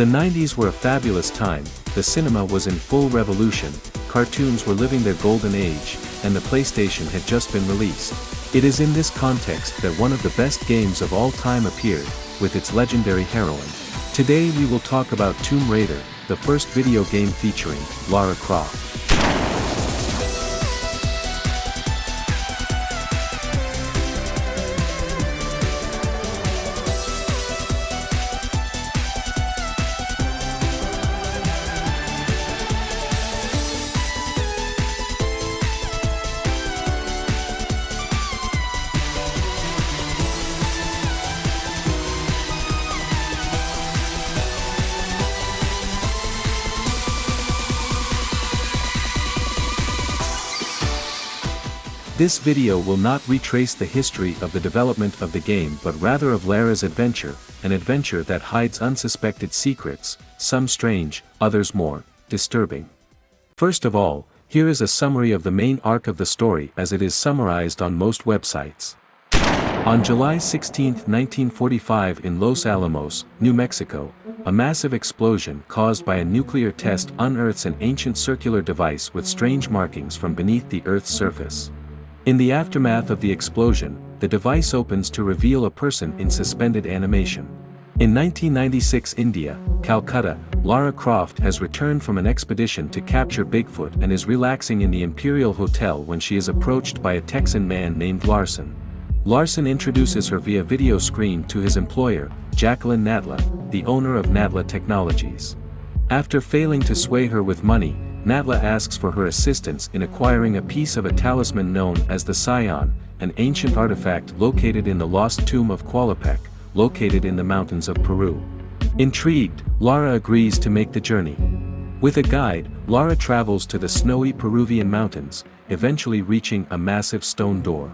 The 90s were a fabulous time, the cinema was in full revolution, cartoons were living their golden age, and the PlayStation had just been released. It is in this context that one of the best games of all time appeared, with its legendary heroine. Today we will talk about Tomb Raider, the first video game featuring Lara Croft. This video will not retrace the history of the development of the game but rather of Lara's adventure, an adventure that hides unsuspected secrets, some strange, others more disturbing. First of all, here is a summary of the main arc of the story as it is summarized on most websites. On July 16, 1945 in Los Alamos, New Mexico, a massive explosion caused by a nuclear test unearths an ancient circular device with strange markings from beneath the Earth's surface. In the aftermath of the explosion, the device opens to reveal a person in suspended animation. In 1996 India, Calcutta, Lara Croft has returned from an expedition to capture Bigfoot and is relaxing in the Imperial Hotel when she is approached by a Texan man named Larson. Larson introduces her via video screen to his employer, Jacqueline Natla, the owner of Natla Technologies. After failing to sway her with money, Natla asks for her assistance in acquiring a piece of a talisman known as the Scion, an ancient artifact located in the lost tomb of Qualopec, located in the mountains of Peru. Intrigued, Lara agrees to make the journey. With a guide, Lara travels to the snowy Peruvian mountains, eventually reaching a massive stone door.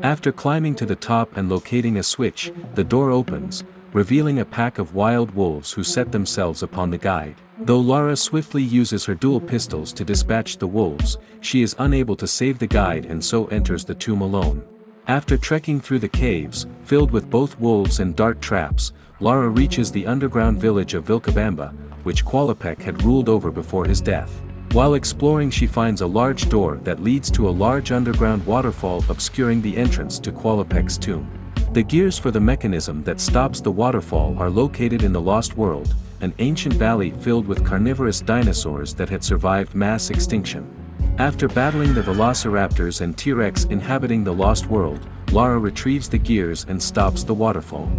After climbing to the top and locating a switch, the door opens, revealing a pack of wild wolves who set themselves upon the guide. Though Lara swiftly uses her dual pistols to dispatch the wolves, she is unable to save the guide and so enters the tomb alone. After trekking through the caves, filled with both wolves and dart traps, Lara reaches the underground village of Vilcabamba, which Qualopec had ruled over before his death. While exploring she finds a large door that leads to a large underground waterfall obscuring the entrance to Qualopec's tomb. The gears for the mechanism that stops the waterfall are located in the Lost World, an ancient valley filled with carnivorous dinosaurs that had survived mass extinction. After battling the velociraptors and T-Rex inhabiting the Lost World, Lara retrieves the gears and stops the waterfall.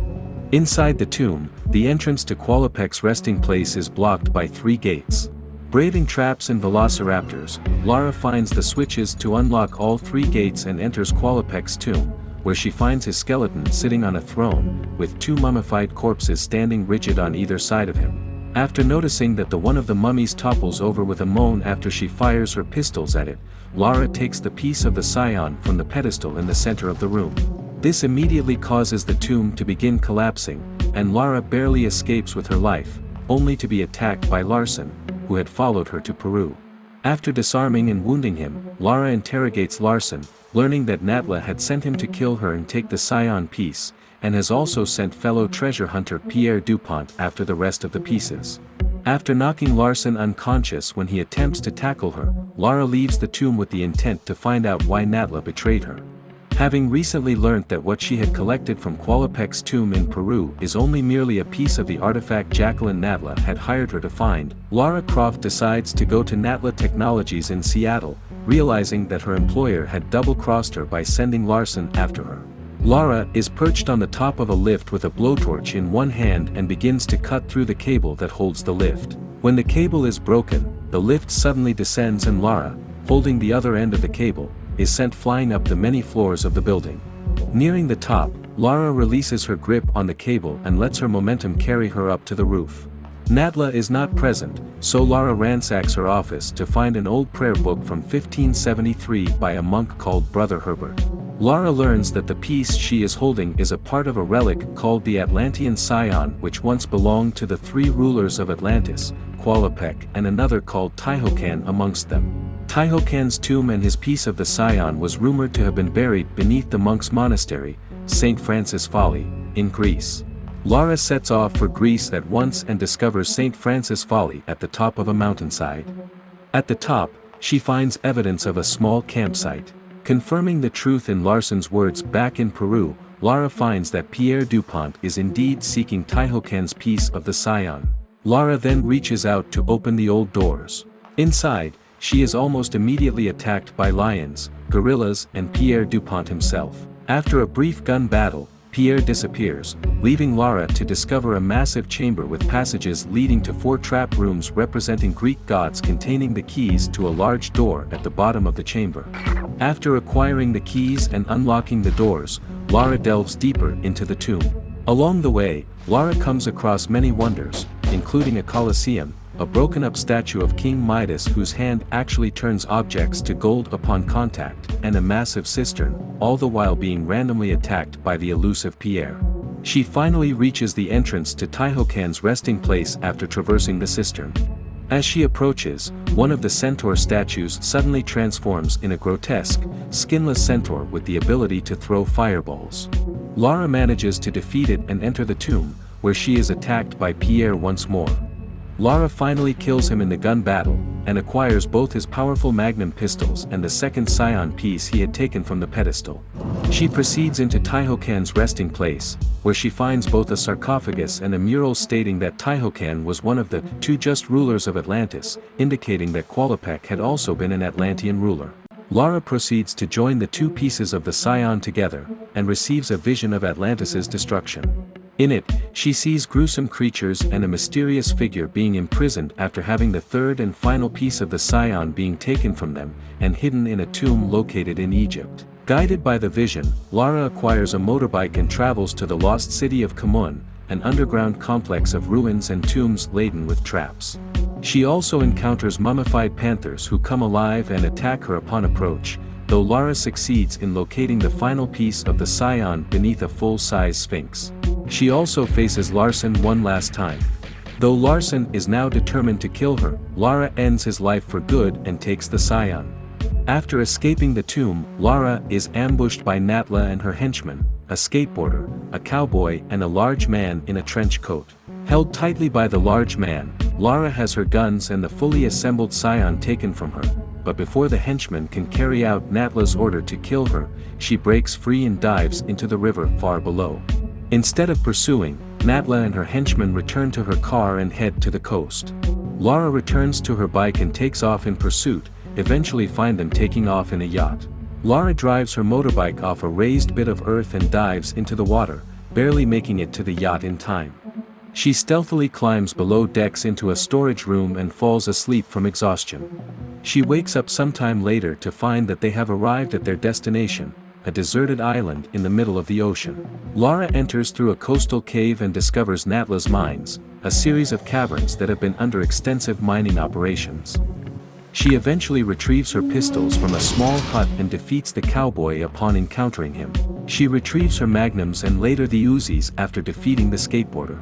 Inside the tomb, the entrance to Qualopec's resting place is blocked by 3 gates. Braving traps and velociraptors, Lara finds the switches to unlock all 3 gates and enters Qualopec's tomb, where she finds his skeleton sitting on a throne, with 2 mummified corpses standing rigid on either side of him. After noticing that the one of the mummies topples over with a moan after she fires her pistols at it, Lara takes the piece of the Scion from the pedestal in the center of the room. This immediately causes the tomb to begin collapsing, and Lara barely escapes with her life, only to be attacked by Larson, who had followed her to Peru. After disarming and wounding him, Lara interrogates Larson, learning that Natla had sent him to kill her and take the Scion piece, and has also sent fellow treasure hunter Pierre Dupont after the rest of the pieces. After knocking Larson unconscious when he attempts to tackle her, Lara leaves the tomb with the intent to find out why Natla betrayed her. Having recently learnt that what she had collected from Qualopec's tomb in Peru is only merely a piece of the artifact Jacqueline Natla had hired her to find, Lara Croft decides to go to Natla Technologies in Seattle, realizing that her employer had double-crossed her by sending Larson after her. Lara is perched on the top of a lift with a blowtorch in one hand and begins to cut through the cable that holds the lift. When the cable is broken, the lift suddenly descends and Lara, holding the other end of the cable, is sent flying up the many floors of the building. Nearing the top, Lara releases her grip on the cable and lets her momentum carry her up to the roof. Natla is not present, so Lara ransacks her office to find an old prayer book from 1573 by a monk called Brother Herbert. Lara learns that the piece she is holding is a part of a relic called the Atlantean Scion, which once belonged to the 3 rulers of Atlantis, Qualopec and another called Taihocan amongst them. Taihocan's tomb and his piece of the Scion was rumored to have been buried beneath the monks' monastery, St. Francis Folly, in Greece. Lara sets off for Greece at once and discovers St. Francis Folly at the top of a mountainside. At the top, she finds evidence of a small campsite. Confirming the truth in Larsen's words back in Peru, Lara finds that Pierre Dupont is indeed seeking Taihoken's piece of the Scion. Lara then reaches out to open the old doors. Inside, she is almost immediately attacked by lions, gorillas and Pierre Dupont himself. After a brief gun battle, Pierre disappears, leaving Lara to discover a massive chamber with passages leading to 4 trap rooms representing Greek gods containing the keys to a large door at the bottom of the chamber. After acquiring the keys and unlocking the doors, Lara delves deeper into the tomb. Along the way, Lara comes across many wonders, including a Colosseum, a broken-up statue of King Midas whose hand actually turns objects to gold upon contact, and a massive cistern, all the while being randomly attacked by the elusive Pierre. She finally reaches the entrance to Taihoken's resting place after traversing the cistern. As she approaches, one of the centaur statues suddenly transforms in a grotesque, skinless centaur with the ability to throw fireballs. Lara manages to defeat it and enter the tomb, where she is attacked by Pierre once more. Lara finally kills him in the gun battle, and acquires both his powerful magnum pistols and the second Scion piece he had taken from the pedestal. She proceeds into Taihoken's resting place, where she finds both a sarcophagus and a mural stating that Taihoken was one of the 2 just rulers of Atlantis, indicating that Qualopec had also been an Atlantean ruler. Lara proceeds to join the 2 pieces of the Scion together, and receives a vision of Atlantis's destruction. In it, she sees gruesome creatures and a mysterious figure being imprisoned after having the 3rd and final piece of the Scion being taken from them, and hidden in a tomb located in Egypt. Guided by the vision, Lara acquires a motorbike and travels to the lost city of Kamun, an underground complex of ruins and tombs laden with traps. She also encounters mummified panthers who come alive and attack her upon approach, though Lara succeeds in locating the final piece of the Scion beneath a full-size sphinx. She also faces Larsen one last time. Though Larsen is now determined to kill her, Lara ends his life for good and takes the Scion. After escaping the tomb, Lara is ambushed by Natla and her henchmen, a skateboarder, a cowboy and a large man in a trench coat. Held tightly by the large man, Lara has her guns and the fully assembled Scion taken from her, but before the henchmen can carry out Natla's order to kill her, she breaks free and dives into the river far below. Instead of pursuing, Natla and her henchmen return to her car and head to the coast. Lara returns to her bike and takes off in pursuit, eventually find them taking off in a yacht. Lara drives her motorbike off a raised bit of earth and dives into the water, barely making it to the yacht in time. She stealthily climbs below decks into a storage room and falls asleep from exhaustion. She wakes up sometime later to find that they have arrived at their destination, a deserted island in the middle of the ocean. Lara enters through a coastal cave and discovers Natla's mines, a series of caverns that have been under extensive mining operations. She eventually retrieves her pistols from a small hut and defeats the cowboy upon encountering him. She retrieves her magnums and later the Uzis after defeating the skateboarder.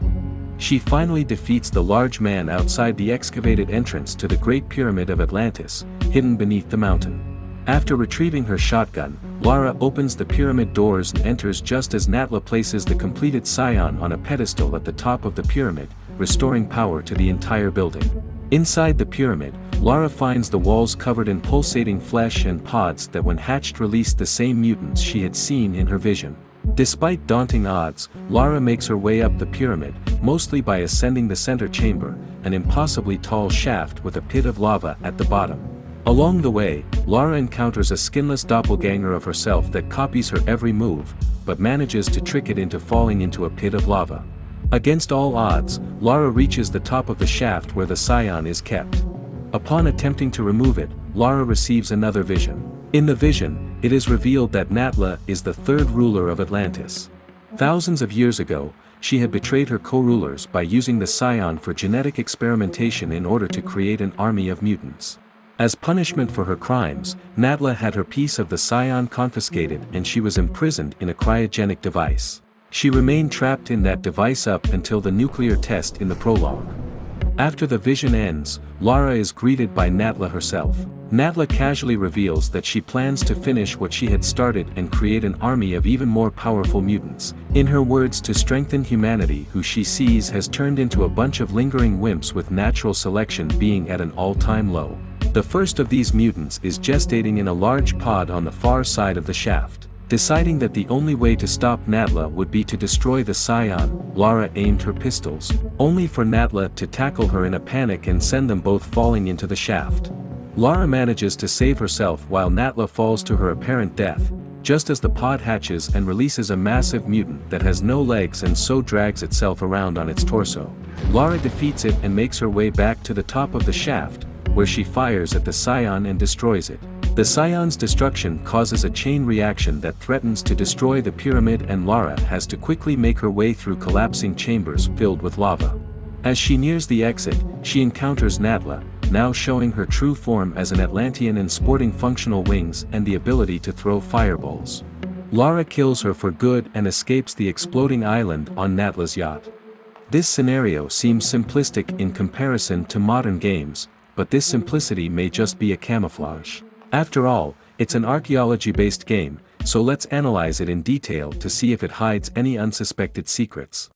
She finally defeats the large man outside the excavated entrance to the Great Pyramid of Atlantis, hidden beneath the mountain. After retrieving her shotgun, Lara opens the pyramid doors and enters just as Natla places the completed Scion on a pedestal at the top of the pyramid, restoring power to the entire building. Inside the pyramid, Lara finds the walls covered in pulsating flesh and pods that when hatched released the same mutants she had seen in her vision. Despite daunting odds, Lara makes her way up the pyramid, mostly by ascending the center chamber, an impossibly tall shaft with a pit of lava at the bottom. Along the way, Lara encounters a skinless doppelganger of herself that copies her every move, but manages to trick it into falling into a pit of lava. Against all odds, Lara reaches the top of the shaft where the Scion is kept. Upon attempting to remove it, Lara receives another vision. In the vision, it is revealed that Natla is the 3rd ruler of Atlantis. Thousands of years ago, she had betrayed her co-rulers by using the Scion for genetic experimentation in order to create an army of mutants. As punishment for her crimes, Natla had her piece of the Scion confiscated and she was imprisoned in a cryogenic device. She remained trapped in that device up until the nuclear test in the prologue. After the vision ends, Lara is greeted by Natla herself. Natla casually reveals that she plans to finish what she had started and create an army of even more powerful mutants. In her words, to strengthen humanity, who she sees has turned into a bunch of lingering wimps with natural selection being at an all-time low. The first of these mutants is gestating in a large pod on the far side of the shaft. Deciding that the only way to stop Natla would be to destroy the Scion, Lara aimed her pistols, only for Natla to tackle her in a panic and send them both falling into the shaft. Lara manages to save herself while Natla falls to her apparent death, just as the pod hatches and releases a massive mutant that has no legs and so drags itself around on its torso. Lara defeats it and makes her way back to the top of the shaft, where she fires at the Scion and destroys it. The Scion's destruction causes a chain reaction that threatens to destroy the pyramid, and Lara has to quickly make her way through collapsing chambers filled with lava. As she nears the exit, she encounters Natla, now showing her true form as an Atlantean and sporting functional wings and the ability to throw fireballs. Lara kills her for good and escapes the exploding island on Natla's yacht. This scenario seems simplistic in comparison to modern games, but this simplicity may just be a camouflage. After all, it's an archaeology-based game, so let's analyze it in detail to see if it hides any unsuspected secrets.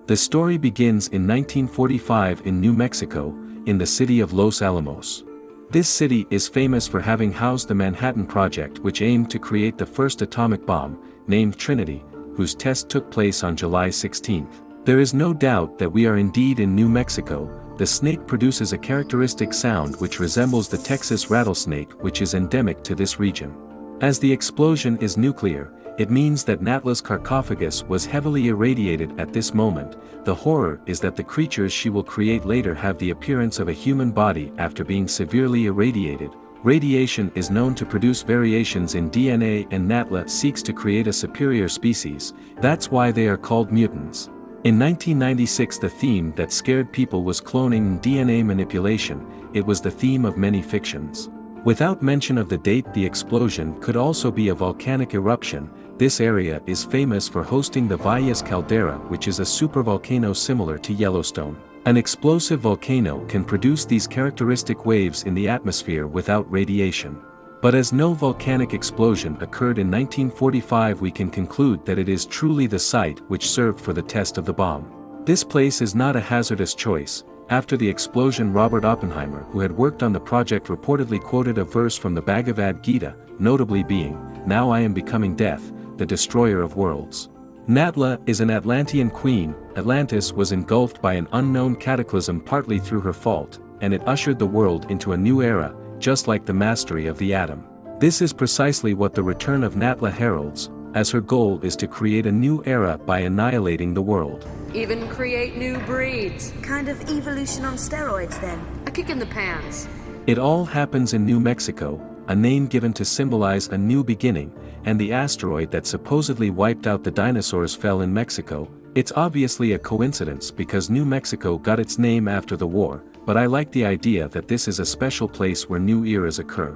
The story begins in 1945 in New Mexico, in the city of Los Alamos. This city is famous for having housed the Manhattan Project, which aimed to create the first atomic bomb, named Trinity, whose test took place on July 16. There is no doubt that we are indeed in New Mexico. The snake produces a characteristic sound which resembles the Texas rattlesnake, which is endemic to this region. As the explosion is nuclear, it means that Natla's sarcophagus was heavily irradiated at this moment. The horror is that the creatures she will create later have the appearance of a human body after being severely irradiated. Radiation is known to produce variations in DNA, and Natla seeks to create a superior species. That's why they are called mutants. In 1996, the theme that scared people was cloning and DNA manipulation. It was the theme of many fictions. Without mention of the date, the explosion could also be a volcanic eruption. This area is famous for hosting the Valles caldera, which is a supervolcano similar to Yellowstone. An explosive volcano can produce these characteristic waves in the atmosphere without radiation. But as no volcanic explosion occurred in 1945, we can conclude that it is truly the site which served for the test of the bomb. This place is not a hazardous choice. After the explosion, Robert Oppenheimer, who had worked on the project, reportedly quoted a verse from the Bhagavad Gita, notably being, "Now I am becoming death, the destroyer of worlds." Natla is an Atlantean queen. Atlantis was engulfed by an unknown cataclysm partly through her fault, and it ushered the world into a new era, just like the mastery of the atom. This is precisely what the return of Natla heralds, as her goal is to create a new era by annihilating the world. Even create new breeds. Kind of evolution on steroids then. A kick in the pants. It all happens in New Mexico, a name given to symbolize a new beginning, and the asteroid that supposedly wiped out the dinosaurs fell in Mexico. It's obviously a coincidence because New Mexico got its name after the war, but I like the idea that this is a special place where new eras occur.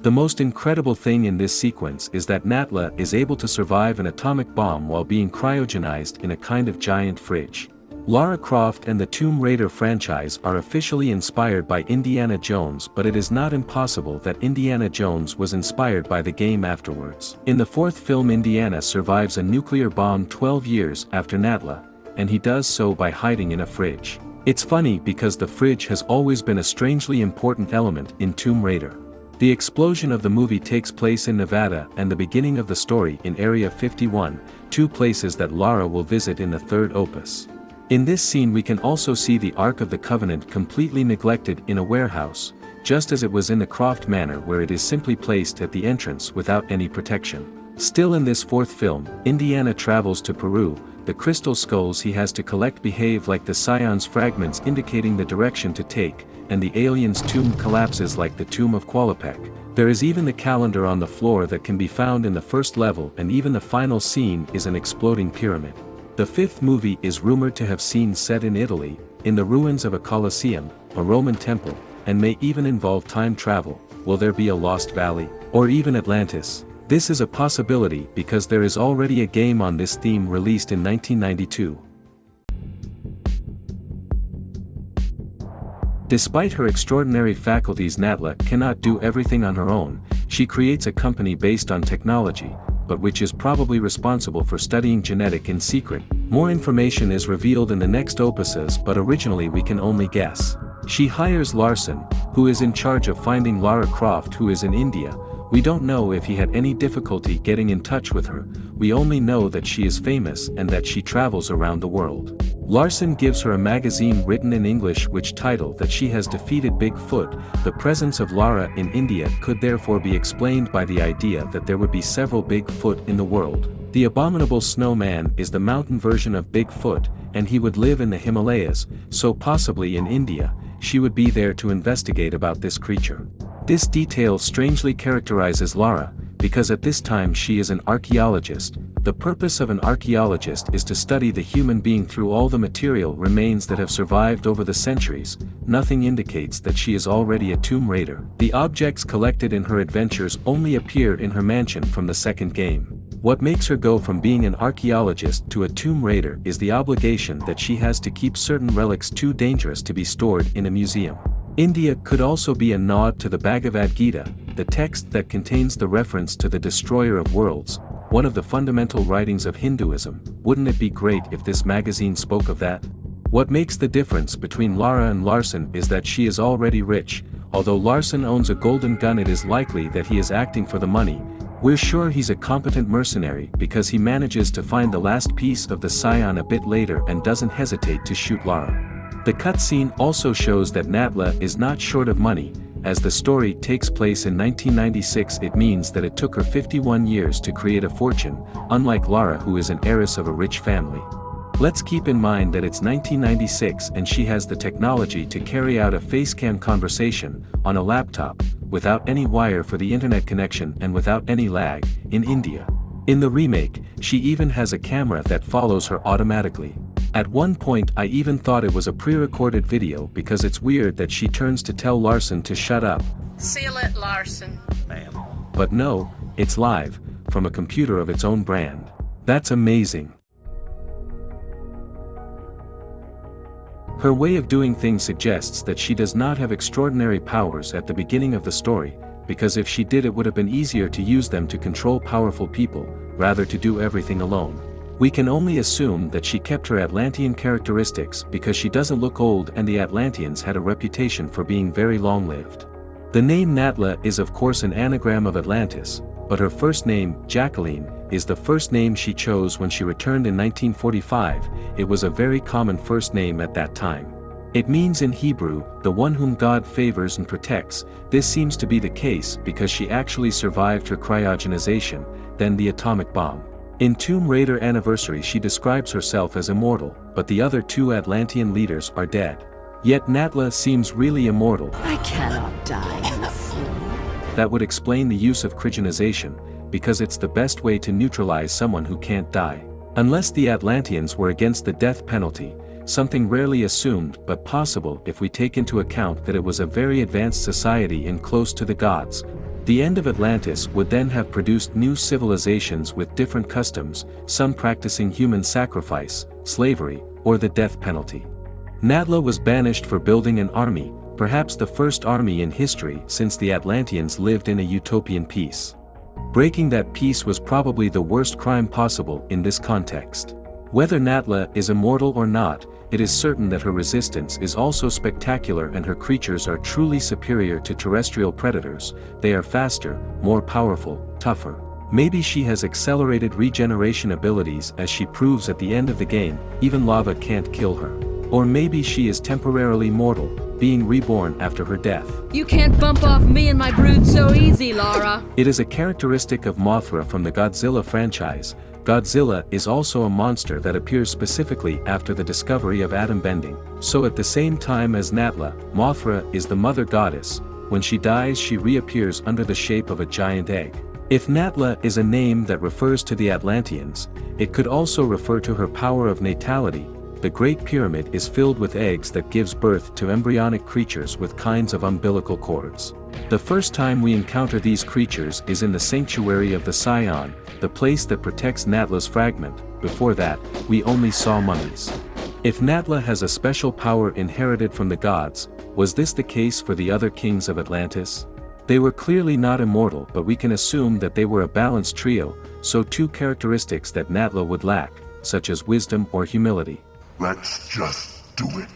The most incredible thing in this sequence is that Natla is able to survive an atomic bomb while being cryogenized in a kind of giant fridge. Lara Croft and the Tomb Raider franchise are officially inspired by Indiana Jones, but it is not impossible that Indiana Jones was inspired by the game afterwards. In the fourth film, Indiana survives a nuclear bomb 12 years after Natla, and he does so by hiding in a fridge. It's funny because the fridge has always been a strangely important element in Tomb Raider. The explosion of the movie takes place in Nevada and the beginning of the story in Area 51, two places that Lara will visit in the third opus. In this scene we can also see the Ark of the Covenant completely neglected in a warehouse, just as it was in the Croft Manor, where it is simply placed at the entrance without any protection. Still in this fourth film, Indiana travels to Peru. The crystal skulls he has to collect behave like the Scion's fragments, indicating the direction to take, and the alien's tomb collapses like the tomb of Qualopec. There is even the calendar on the floor that can be found in the first level, and even the final scene is an exploding pyramid. The fifth movie is rumored to have scenes set in Italy, in the ruins of a Colosseum, a Roman temple, and may even involve time travel. Will there be a Lost Valley? Or even Atlantis? This is a possibility because there is already a game on this theme released in 1992. Despite her extraordinary faculties, Natla cannot do everything on her own. She creates a company based on technology, but which is probably responsible for studying genetic in secret. More information is revealed in the next opuses, but originally we can only guess. She hires Larson, who is in charge of finding Lara Croft, who is in India. We don't know if he had any difficulty getting in touch with her. We only know that she is famous and that she travels around the world. Larson gives her a magazine written in English which title that she has defeated Bigfoot. The presence of Lara in India could therefore be explained by the idea that there would be several Bigfoot in the world. The abominable snowman is the mountain version of Bigfoot, and he would live in the Himalayas, so possibly in India. She would be there to investigate about this creature. This detail strangely characterizes Lara, because at this time she is an archaeologist. The purpose of an archaeologist is to study the human being through all the material remains that have survived over the centuries. Nothing indicates that she is already a tomb raider. The objects collected in her adventures only appear in her mansion from the second game. What makes her go from being an archaeologist to a tomb raider is the obligation that she has to keep certain relics too dangerous to be stored in a museum. India could also be a nod to the Bhagavad Gita, the text that contains the reference to the destroyer of worlds, one of the fundamental writings of Hinduism. Wouldn't it be great if this magazine spoke of that? What makes the difference between Lara and Larson is that she is already rich. Although Larson owns a golden gun, it is likely that he is acting for the money. We're sure he's a competent mercenary because he manages to find the last piece of the Scion a bit later and doesn't hesitate to shoot Lara. The cutscene also shows that Natla is not short of money. As the story takes place in 1996, it means that it took her 51 years to create a fortune, unlike Lara, who is an heiress of a rich family. Let's keep in mind that it's 1996 and she has the technology to carry out a facecam conversation on a laptop, without any wire for the internet connection and without any lag, in India. In the remake, she even has a camera that follows her automatically. At one point I even thought it was a pre-recorded video because it's weird that she turns to tell Larson to shut up. Seal it, Larson. Ma'am. But no, it's live, from a computer of its own brand. That's amazing. Her way of doing things suggests that she does not have extraordinary powers at the beginning of the story, because if she did, it would have been easier to use them to control powerful people, rather to do everything alone. We can only assume that she kept her Atlantean characteristics because she doesn't look old, and the Atlanteans had a reputation for being very long-lived. The name Natla is of course an anagram of Atlantis, but her first name, Jacqueline, is the first name she chose when she returned in 1945. It was a very common first name at that time. It means in Hebrew, the one whom God favors and protects. This seems to be the case because she actually survived her cryogenization, then the atomic bomb. In Tomb Raider Anniversary she describes herself as immortal, but the other two Atlantean leaders are dead. Yet Natla seems really immortal. I cannot die, you fool. That would explain the use of cryogenization, because it's the best way to neutralize someone who can't die. Unless the Atlanteans were against the death penalty, something rarely assumed but possible if we take into account that it was a very advanced society and close to the gods. The end of Atlantis would then have produced new civilizations with different customs, some practicing human sacrifice, slavery, or the death penalty. Natla was banished for building an army, perhaps the first army in history since the Atlanteans lived in a utopian peace. Breaking that peace was probably the worst crime possible in this context. Whether Natla is immortal or not, it is certain that her resistance is also spectacular and her creatures are truly superior to terrestrial predators. They are faster, more powerful, tougher. Maybe she has accelerated regeneration abilities, as she proves at the end of the game. Even lava can't kill her. Or maybe she is temporarily mortal, being reborn after her death. You can't bump off me and my brood so easy, Lara. It is a characteristic of Mothra from the Godzilla franchise. Godzilla is also a monster that appears specifically after the discovery of atom bending. So at the same time as Natla, Mothra is the mother goddess. When she dies, she reappears under the shape of a giant egg. If Natla is a name that refers to the Atlanteans, it could also refer to her power of natality. The Great Pyramid is filled with eggs that gives birth to embryonic creatures with kinds of umbilical cords. The first time we encounter these creatures is in the sanctuary of the Scion, the place that protects Natla's fragment. Before that, we only saw mummies. If Natla has a special power inherited from the gods, Was this the case for the other kings of Atlantis? They were clearly not immortal, but we can assume that they were a balanced trio, so two characteristics that Natla would lack, such as wisdom or humility. Let's just do it.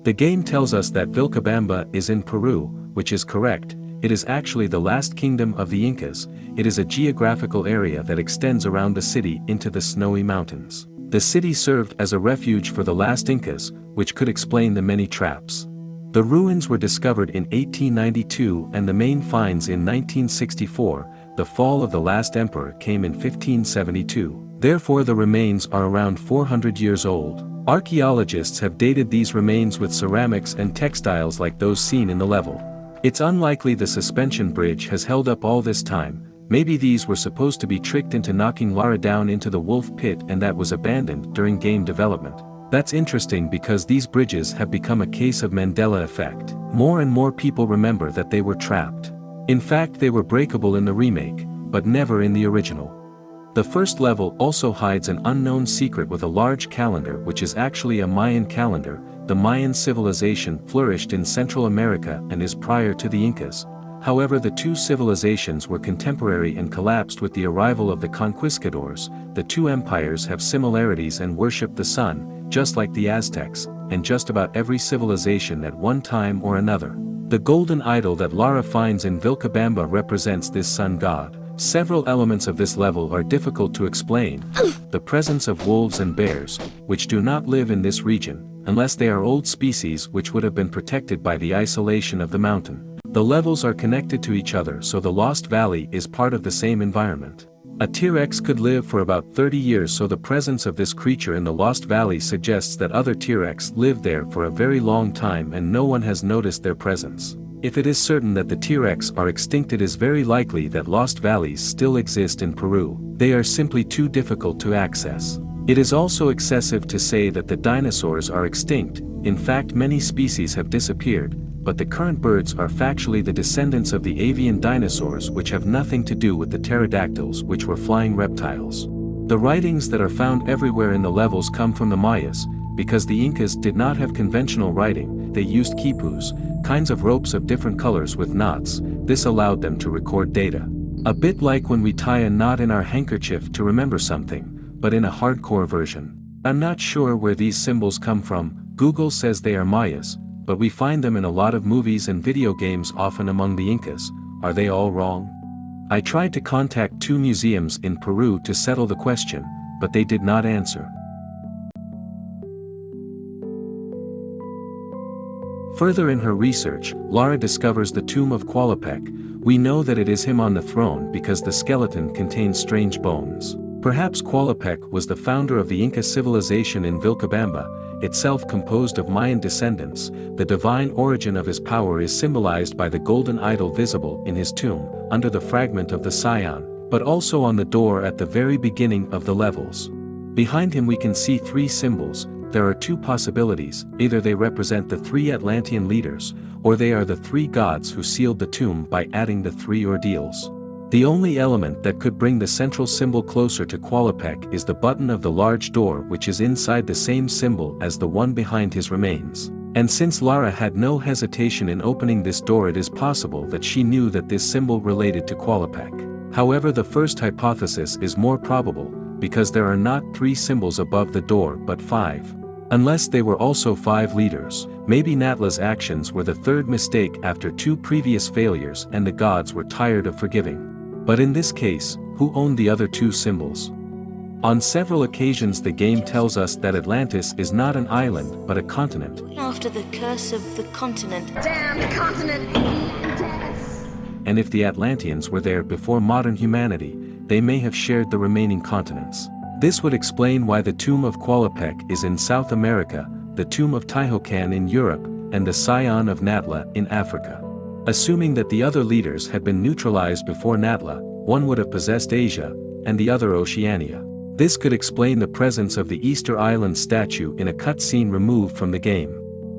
The game tells us that Vilcabamba is in Peru, which is correct. It is actually the last kingdom of the Incas. It is a geographical area that extends around the city into the snowy mountains. The city served as a refuge for the last Incas, which could explain the many traps. The ruins were discovered in 1892 and the main finds in 1964. The fall of the last emperor came in 1572. Therefore the remains are around 400 years old. Archaeologists have dated these remains with ceramics and textiles like those seen in the level. It's unlikely the suspension bridge has held up all this time. Maybe these were supposed to be tricked into knocking Lara down into the wolf pit and that was abandoned during game development. That's interesting because these bridges have become a case of Mandela effect. More and more people remember that they were trapped. In fact, they were breakable in the remake, but never in the original. The first level also hides an unknown secret with a large calendar which is actually a Mayan calendar. The Mayan civilization flourished in Central America and is prior to the Incas. However, the two civilizations were contemporary and collapsed with the arrival of the conquistadors. The two empires have similarities and worship the sun, just like the Aztecs, and just about every civilization at one time or another. The golden idol that Lara finds in Vilcabamba represents this sun god. Several elements of this level are difficult to explain. The presence of wolves and bears, which do not live in this region, unless they are old species which would have been protected by the isolation of the mountain. The levels are connected to each other, so the Lost Valley is part of the same environment. A T-Rex could live for about 30 years, so the presence of this creature in the Lost Valley suggests that other T-Rex lived there for a very long time and no one has noticed their presence. If it is certain that the T-Rex are extinct, it is very likely that Lost Valleys still exist in Peru. They are simply too difficult to access. It is also excessive to say that the dinosaurs are extinct. In fact, many species have disappeared, but the current birds are factually the descendants of the avian dinosaurs, which have nothing to do with the pterodactyls, which were flying reptiles. The writings that are found everywhere in the levels come from the Mayas. Because the Incas did not have conventional writing, they used quipus, kinds of ropes of different colors with knots. This allowed them to record data. A bit like when we tie a knot in our handkerchief to remember something, but in a hardcore version. I'm not sure where these symbols come from. Google says they are Mayas, but we find them in a lot of movies and video games, often among the Incas. Are they all wrong? I tried to contact 2 museums in Peru to settle the question, but they did not answer. Further in her research, Lara discovers the tomb of Qualopec. We know that it is him on the throne because the skeleton contains strange bones. Perhaps Qualopec was the founder of the Inca civilization in Vilcabamba, itself composed of Mayan descendants. The divine origin of his power is symbolized by the golden idol visible in his tomb, under the fragment of the Scion, but also on the door at the very beginning of the levels. Behind him we can see 3 symbols. There are 2 possibilities: either they represent the 3 Atlantean leaders, or they are the 3 gods who sealed the tomb by adding the 3 ordeals. The only element that could bring the central symbol closer to Qualopec is the button of the large door, which is inside the same symbol as the one behind his remains. And since Lara had no hesitation in opening this door, it is possible that she knew that this symbol related to Qualopec. However, the first hypothesis is more probable, because there are not 3 symbols above the door but 5. Unless they were also 5 leaders, maybe Natla's actions were the 3rd mistake after 2 previous failures and the gods were tired of forgiving. But in this case, who owned the other 2 symbols? On several occasions the game tells us that Atlantis is not an island but a continent. After the curse of the continent. Damned continent! And if the Atlanteans were there before modern humanity, they may have shared the remaining continents. This would explain why the tomb of Qualopec is in South America, the tomb of Teotihuacan in Europe, and the Scion of Natla in Africa. Assuming that the other leaders had been neutralized before Natla, one would have possessed Asia, and the other Oceania. This could explain the presence of the Easter Island statue in a cutscene removed from the game.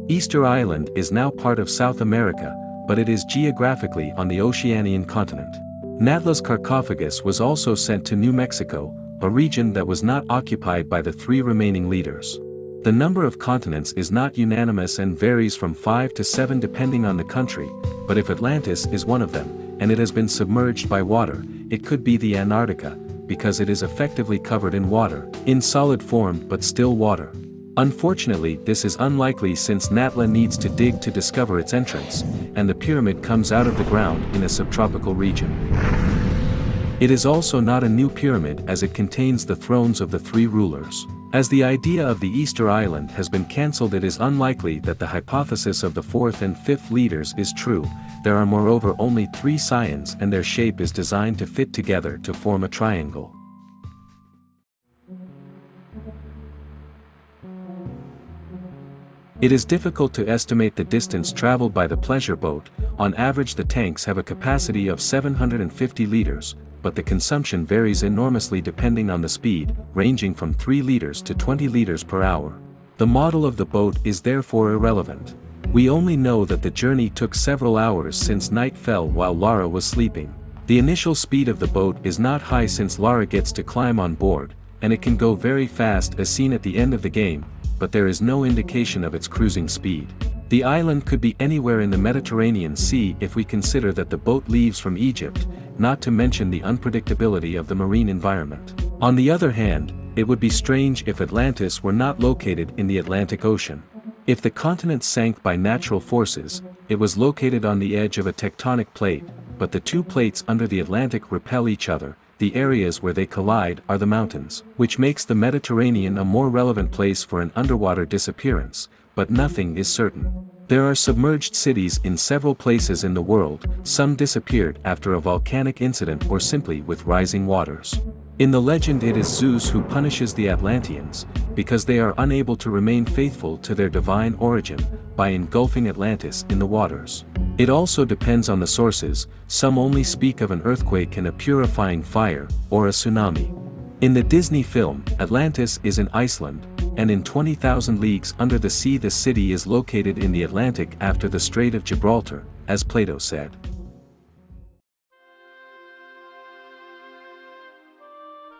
Easter Island is now part of South America, but it is geographically on the Oceanian continent. Natla's sarcophagus was also sent to New Mexico, a region that was not occupied by the 3 remaining leaders. The number of continents is not unanimous and varies from 5 to 7 depending on the country, but if Atlantis is one of them, and it has been submerged by water, it could be the Antarctica, because it is effectively covered in water, in solid form but still water. Unfortunately, this is unlikely since Natla needs to dig to discover its entrance, and the pyramid comes out of the ground in a subtropical region. It is also not a new pyramid as it contains the thrones of the 3 rulers. As the idea of the Easter Island has been cancelled, it is unlikely that the hypothesis of the 4th and 5th leaders is true. There are moreover only 3 Scions and their shape is designed to fit together to form a triangle. It is difficult to estimate the distance traveled by the pleasure boat. On average, the tanks have a capacity of 750 liters, but the consumption varies enormously depending on the speed, ranging from 3 liters to 20 liters per hour. The model of the boat is therefore irrelevant. We only know that the journey took several hours since night fell while Lara was sleeping. The initial speed of the boat is not high since Lara gets to climb on board, and it can go very fast as seen at the end of the game, but there is no indication of its cruising speed. The island could be anywhere in the Mediterranean Sea if we consider that the boat leaves from Egypt, not to mention the unpredictability of the marine environment. On the other hand, it would be strange if Atlantis were not located in the Atlantic Ocean. If the continent sank by natural forces, it was located on the edge of a tectonic plate, but the 2 plates under the Atlantic repel each other. The areas where they collide are the mountains, which makes the Mediterranean a more relevant place for an underwater disappearance, but nothing is certain. There are submerged cities in several places in the world, some disappeared after a volcanic incident or simply with rising waters. In the legend, it is Zeus who punishes the Atlanteans, because they are unable to remain faithful to their divine origin, by engulfing Atlantis in the waters. It also depends on the sources, some only speak of an earthquake and a purifying fire, or a tsunami. In the Disney film, Atlantis is in Iceland, and in 20,000 Leagues Under the Sea the city is located in the Atlantic after the Strait of Gibraltar, as Plato said.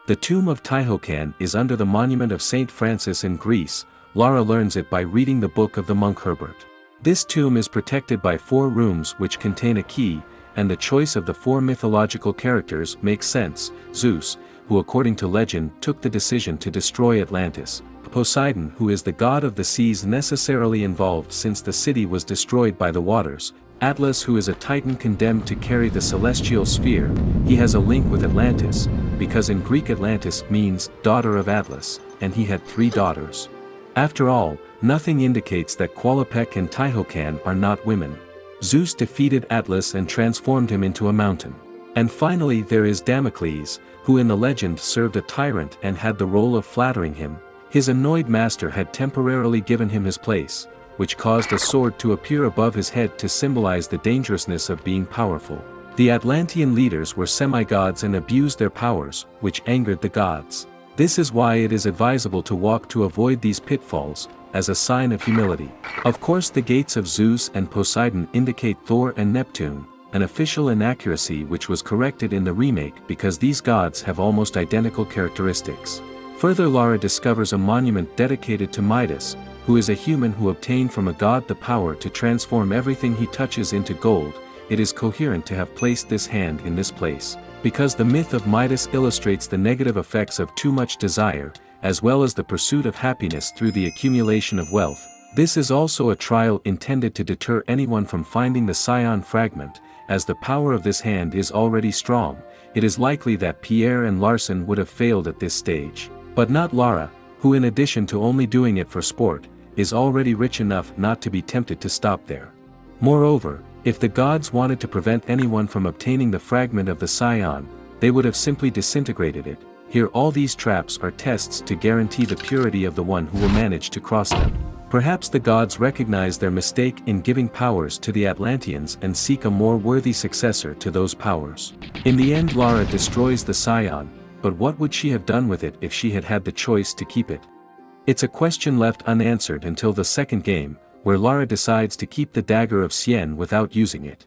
The tomb of Teotihuacan is under the monument of Saint Francis in Greece. Lara learns it by reading the book of the monk Herbert. This tomb is protected by 4 rooms which contain a key, and the choice of the 4 mythological characters makes sense. Zeus, who according to legend took the decision to destroy Atlantis. Poseidon, who is the god of the seas necessarily involved since the city was destroyed by the waters. Atlas, who is a titan condemned to carry the celestial sphere. He has a link with Atlantis, because in Greek Atlantis means daughter of Atlas, and he had 3 daughters. After all, nothing indicates that Qualopec and Teotihuacan are not women. Zeus defeated Atlas and transformed him into a mountain. And finally there is Damocles, who in the legend served a tyrant and had the role of flattering him. His annoyed master had temporarily given him his place, which caused a sword to appear above his head to symbolize the dangerousness of being powerful. The Atlantean leaders were semi-gods and abused their powers, which angered the gods. This is why it is advisable to walk to avoid these pitfalls, as a sign of humility. Of course, the gates of Zeus and Poseidon indicate Thor and Neptune, an official inaccuracy which was corrected in the remake because these gods have almost identical characteristics. Further, Lara discovers a monument dedicated to Midas, who is a human who obtained from a god the power to transform everything he touches into gold. It is coherent to have placed this hand in this place, because the myth of Midas illustrates the negative effects of too much desire, as well as the pursuit of happiness through the accumulation of wealth. This is also a trial intended to deter anyone from finding the Scion fragment. As the power of this hand is already strong, it is likely that Pierre and Larsen would have failed at this stage. But not Lara, who in addition to only doing it for sport, is already rich enough not to be tempted to stop there. Moreover, if the gods wanted to prevent anyone from obtaining the fragment of the Scion, they would have simply disintegrated it. Here all these traps are tests to guarantee the purity of the one who will manage to cross them. Perhaps the gods recognize their mistake in giving powers to the Atlanteans and seek a more worthy successor to those powers. In the end, Lara destroys the Scion, but what would she have done with it if she had had the choice to keep it? It's a question left unanswered until the second game, where Lara decides to keep the dagger of Scion without using it.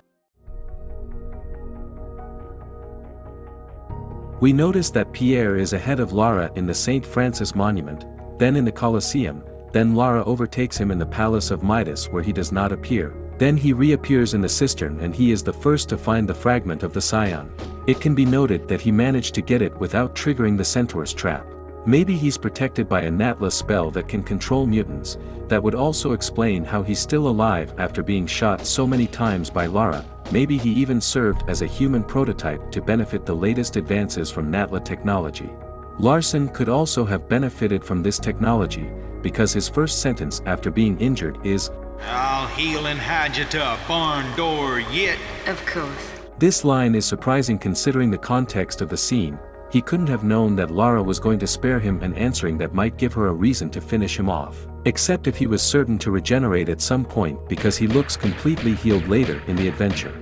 We notice that Pierre is ahead of Lara in the St. Francis monument, then in the Colosseum, then Lara overtakes him in the palace of Midas where he does not appear. Then he reappears in the cistern and he is the first to find the fragment of the Scion. It can be noted that he managed to get it without triggering the centaur's trap. Maybe he's protected by a Natla spell that can control mutants. That would also explain how he's still alive after being shot so many times by Lara. Maybe he even served as a human prototype to benefit the latest advances from Natla technology. Larson could also have benefited from this technology, because his first sentence after being injured is, "I'll heal and hide you to a barn door yet." Of course. This line is surprising considering the context of the scene. He couldn't have known that Lara was going to spare him an answering that might give her a reason to finish him off. Except if he was certain to regenerate at some point because he looks completely healed later in the adventure.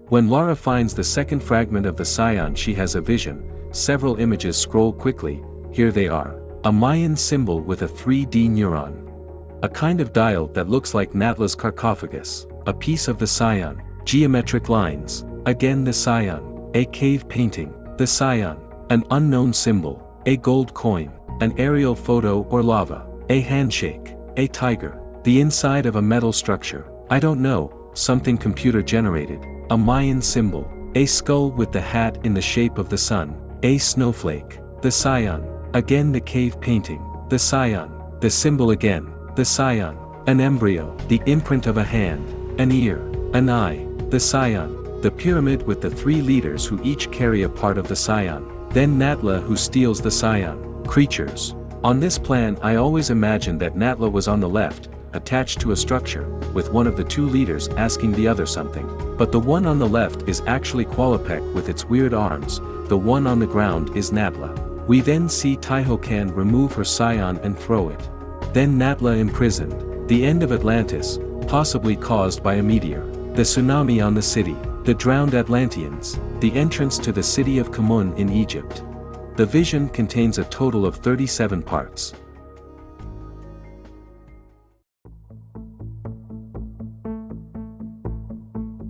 When Lara finds the second fragment of the Scion, she has a vision. Several images scroll quickly. Here they are. A Mayan symbol with a 3D neuron. A kind of dial that looks like Natla's sarcophagus. A piece of the Scion. Geometric lines. Again the Scion. A cave painting. The Scion. An unknown symbol. A gold coin. An aerial photo or lava. A handshake. A tiger. The inside of a metal structure. I don't know, something computer generated. A Mayan symbol. A skull with the hat in the shape of the sun. A snowflake. The Scion. Again the cave painting. The Scion. The symbol again. The Scion. An embryo. The imprint of a hand. An ear. An eye. The Scion. The pyramid with the 3 leaders who each carry a part of the Scion. Then Natla who steals the Scion. Creatures. On this plan I always imagined that Natla was on the left, attached to a structure, with one of the 2 leaders asking the other something. But the one on the left is actually Qualopec with its weird arms, the one on the ground is Natla. We then see Taihokan remove her Scion and throw it. Then Natla imprisoned. The end of Atlantis, possibly caused by a meteor. The tsunami on the city. The drowned Atlanteans. The entrance to the city of Kamun in Egypt. The vision contains a total of 37 parts.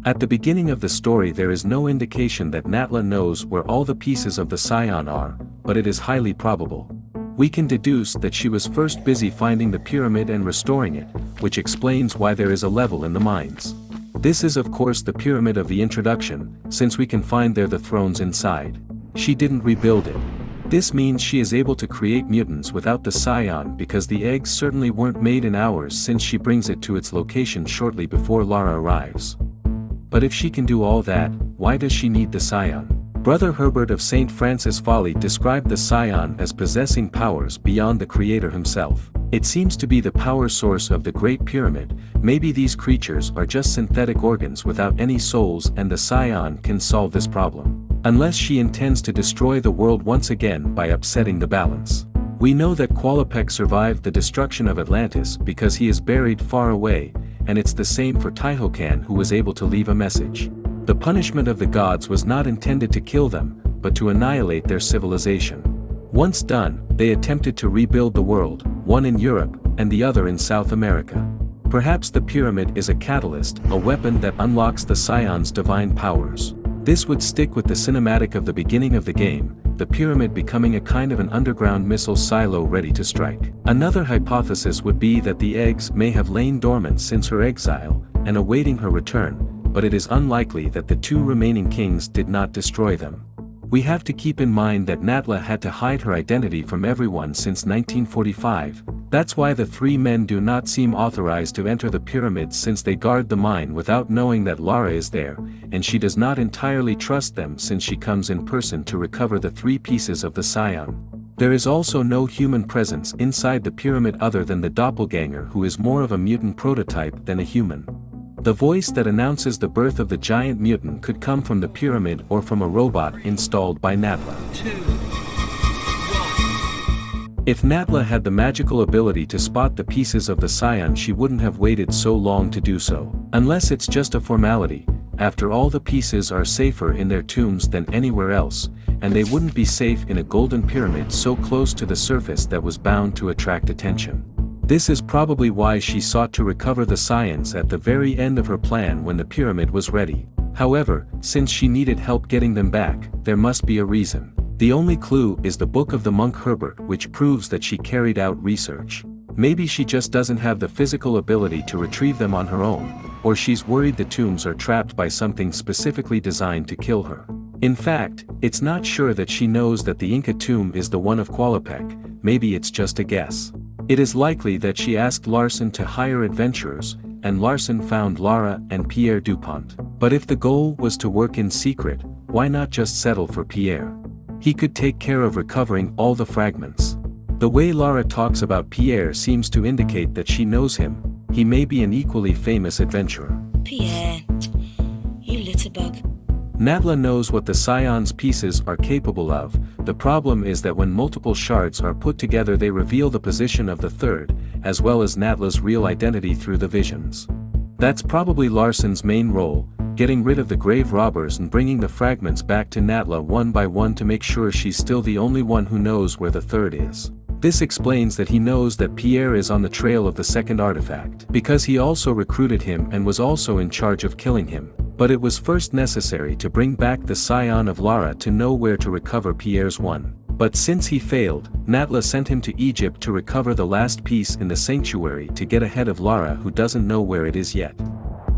At the beginning of the story there is no indication that Natla knows where all the pieces of the Scion are, but it is highly probable. We can deduce that she was first busy finding the pyramid and restoring it, which explains why there is a level in the mines. This is of course the pyramid of the introduction, since we can find there the thrones inside. She didn't rebuild it. This means she is able to create mutants without the Scion because the eggs certainly weren't made in hours since she brings it to its location shortly before Lara arrives. But if she can do all that, why does she need the Scion? Brother Herbert of St. Francis Folly described the Scion as possessing powers beyond the creator himself. It seems to be the power source of the Great Pyramid. Maybe these creatures are just synthetic organs without any souls and the Scion can solve this problem. Unless she intends to destroy the world once again by upsetting the balance. We know that Qualopec survived the destruction of Atlantis because he is buried far away, and it's the same for Taihokan who was able to leave a message. The punishment of the gods was not intended to kill them, but to annihilate their civilization. Once done, they attempted to rebuild the world, one in Europe, and the other in South America. Perhaps the pyramid is a catalyst, a weapon that unlocks the Scion's divine powers. This would stick with the cinematic of the beginning of the game, the pyramid becoming a kind of an underground missile silo ready to strike. Another hypothesis would be that the eggs may have lain dormant since her exile, and awaiting her return, but it is unlikely that the 2 remaining kings did not destroy them. We have to keep in mind that Natla had to hide her identity from everyone since 1945, that's why the 3 men do not seem authorized to enter the pyramid since they guard the mine without knowing that Lara is there, and she does not entirely trust them since she comes in person to recover the 3 pieces of the Scion. There is also no human presence inside the pyramid other than the doppelganger who is more of a mutant prototype than a human. The voice that announces the birth of the giant mutant could come from the pyramid or from a robot installed by Natla. If Natla had the magical ability to spot the pieces of the Scion, she wouldn't have waited so long to do so. Unless it's just a formality, after all the pieces are safer in their tombs than anywhere else, and they wouldn't be safe in a golden pyramid so close to the surface that was bound to attract attention. This is probably why she sought to recover the Scions at the very end of her plan when the pyramid was ready. However, since she needed help getting them back, there must be a reason. The only clue is the Book of the Monk Herbert, which proves that she carried out research. Maybe she just doesn't have the physical ability to retrieve them on her own, or she's worried the tombs are trapped by something specifically designed to kill her. In fact, it's not sure that she knows that the Inca tomb is the one of Qualopec, maybe it's just a guess. It is likely that she asked Larsen to hire adventurers, and Larsen found Lara and Pierre Dupont. But if the goal was to work in secret, why not just settle for Pierre? He could take care of recovering all the fragments. The way Lara talks about Pierre seems to indicate that she knows him. He may be an equally famous adventurer. Pierre, you litterbug. Natla knows what the Scion's pieces are capable of. The problem is that when multiple shards are put together they reveal the position of the third, as well as Natla's real identity through the visions. That's probably Larsen's main role, getting rid of the grave robbers and bringing the fragments back to Natla one by one to make sure she's still the only one who knows where the third is. This explains that he knows that Pierre is on the trail of the second artifact, because he also recruited him and was also in charge of killing him. But it was first necessary to bring back the Scion of Lara to know where to recover Pierre's one. But since he failed, Natla sent him to Egypt to recover the last piece in the sanctuary to get ahead of Lara, who doesn't know where it is yet.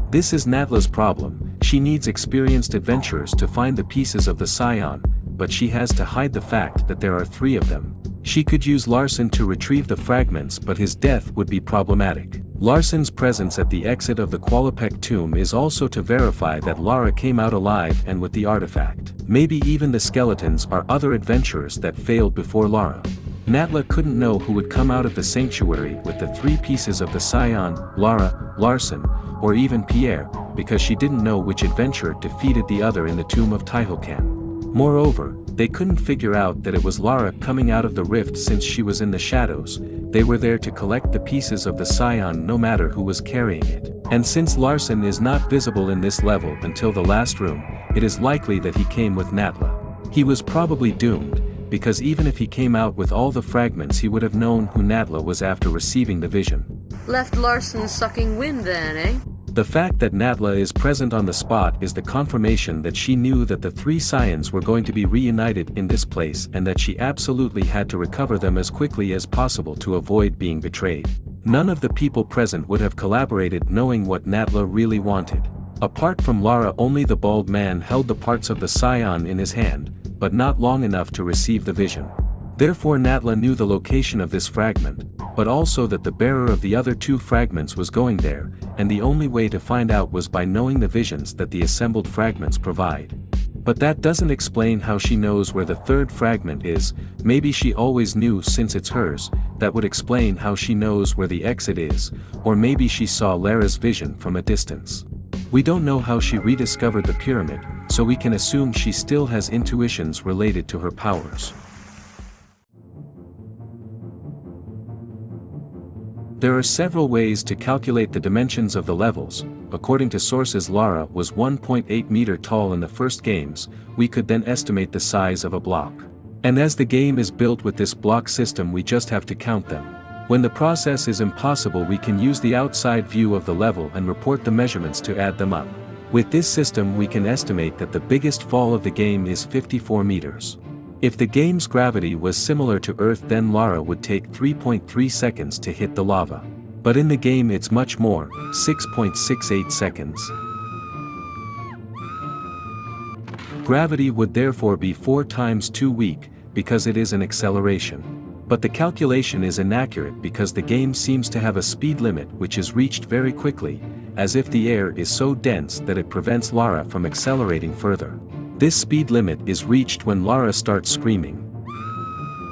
This is Natla's problem. She needs experienced adventurers to find the pieces of the Scion, but she has to hide the fact that there are 3 of them. She could use Larsen to retrieve the fragments, but his death would be problematic. Larsen's presence at the exit of the Qualopec tomb is also to verify that Lara came out alive and with the artifact. Maybe even the skeletons are other adventurers that failed before Lara. Natla couldn't know who would come out of the sanctuary with the 3 pieces of the Scion, Lara, Larsen, or even Pierre, because she didn't know which adventurer defeated the other in the tomb of Taihokan. Moreover, they couldn't figure out that it was Lara coming out of the rift since she was in the shadows. They were there to collect the pieces of the Scion no matter who was carrying it. And since Larsen is not visible in this level until the last room, it is likely that he came with Natla. He was probably doomed, because even if he came out with all the fragments he would have known who Natla was after receiving the vision. Left Larsen sucking wind then, eh? The fact that Natla is present on the spot is the confirmation that she knew that the 3 Scions were going to be reunited in this place and that she absolutely had to recover them as quickly as possible to avoid being betrayed. None of the people present would have collaborated knowing what Natla really wanted. Apart from Lara, only the bald man held the parts of the Scion in his hand, but not long enough to receive the vision. Therefore Natla knew the location of this fragment, but also that the bearer of the other 2 fragments was going there, and the only way to find out was by knowing the visions that the assembled fragments provide. But that doesn't explain how she knows where the 3rd fragment is. Maybe she always knew since it's hers. That would explain how she knows where the exit is, or maybe she saw Lara's vision from a distance. We don't know how she rediscovered the pyramid, so we can assume she still has intuitions related to her powers. There are several ways to calculate the dimensions of the levels. According to sources, Lara was 1.8 meter tall in the first games. We could then estimate the size of a block. And as the game is built with this block system, we just have to count them. When the process is impossible, we can use the outside view of the level and report the measurements to add them up. With this system we can estimate that the biggest fall of the game is 54 meters. If the game's gravity was similar to Earth, then Lara would take 3.3 seconds to hit the lava. But in the game it's much more, 6.68 seconds. Gravity would therefore be 4 times too weak, because it is an acceleration. But the calculation is inaccurate because the game seems to have a speed limit which is reached very quickly, as if the air is so dense that it prevents Lara from accelerating further. This speed limit is reached when Lara starts screaming.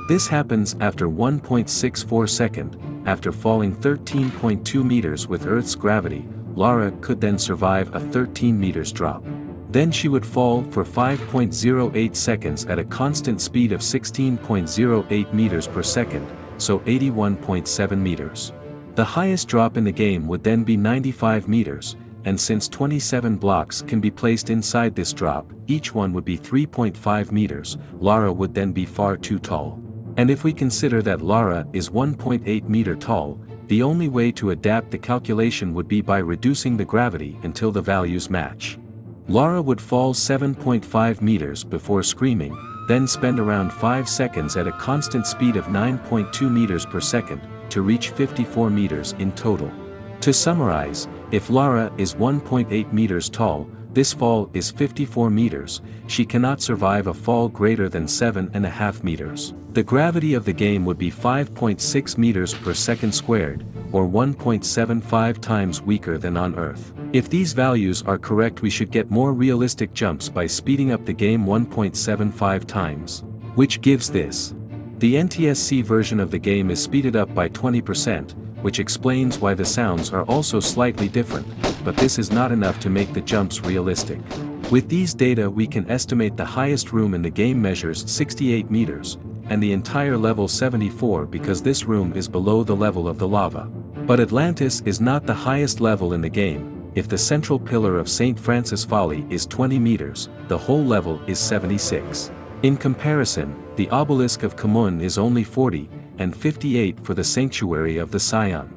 This happens after 1.64 seconds. After falling 13.2 meters with Earth's gravity, Lara could then survive a 13 meters drop. Then she would fall for 5.08 seconds at a constant speed of 16.08 meters per second, so 81.7 meters. The highest drop in the game would then be 95 meters, and since 27 blocks can be placed inside this drop, each one would be 3.5 meters, Lara would then be far too tall. And if we consider that Lara is 1.8 meter tall, the only way to adapt the calculation would be by reducing the gravity until the values match. Lara would fall 7.5 meters before screaming, then spend around 5 seconds at a constant speed of 9.2 meters per second, to reach 54 meters in total. To summarize, if Lara is 1.8 meters tall, this fall is 54 meters, she cannot survive a fall greater than 7.5 meters. The gravity of the game would be 5.6 meters per second squared, or 1.75 times weaker than on Earth. If these values are correct, we should get more realistic jumps by speeding up the game 1.75 times. Which gives this. The NTSC version of the game is speeded up by 20%, which explains why the sounds are also slightly different, but this is not enough to make the jumps realistic. With these data we can estimate the highest room in the game measures 68 meters, and the entire level 74 because this room is below the level of the lava. But Atlantis is not the highest level in the game. If the central pillar of St. Francis Folly is 20 meters, the whole level is 76. In comparison, the obelisk of Kmun is only 40, and 58 for the sanctuary of the Scion.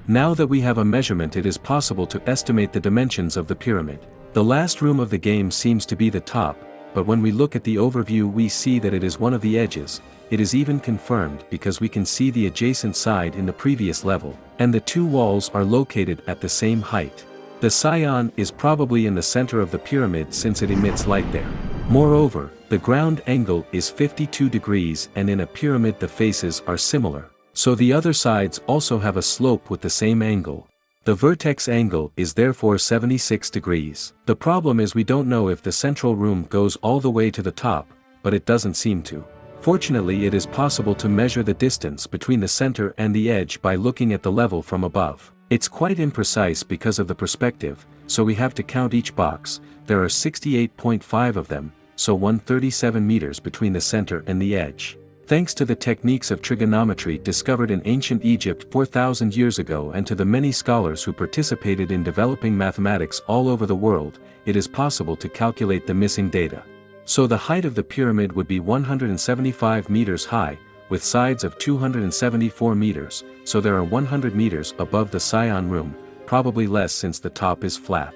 Now that we have a measurement, it is possible to estimate the dimensions of the pyramid. The last room of the game seems to be the top, but when we look at the overview we see that it is one of the edges. It is even confirmed because we can see the adjacent side in the previous level, and the two walls are located at the same height. The Scion is probably in the center of the pyramid since it emits light there. Moreover, the ground angle is 52 degrees, and in a pyramid the faces are similar, so the other sides also have a slope with the same angle. The vertex angle is therefore 76 degrees. The problem is we don't know if the central room goes all the way to the top, but it doesn't seem to. Fortunately, it is possible to measure the distance between the center and the edge by looking at the level from above. It's quite imprecise because of the perspective, so we have to count each box. There are 68.5 of them, so 137 meters between the center and the edge. Thanks to the techniques of trigonometry discovered in ancient Egypt 4,000 years ago and to the many scholars who participated in developing mathematics all over the world, it is possible to calculate the missing data. So the height of the pyramid would be 175 meters high, with sides of 274 meters, so there are 100 meters above the Scion room, probably less since the top is flat.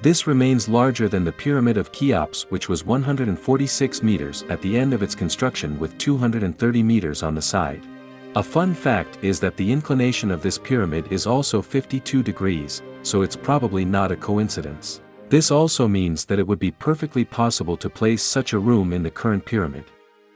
This remains larger than the Pyramid of Cheops, which was 146 meters at the end of its construction with 230 meters on the side. A fun fact is that the inclination of this pyramid is also 52 degrees, so it's probably not a coincidence. This also means that it would be perfectly possible to place such a room in the current pyramid.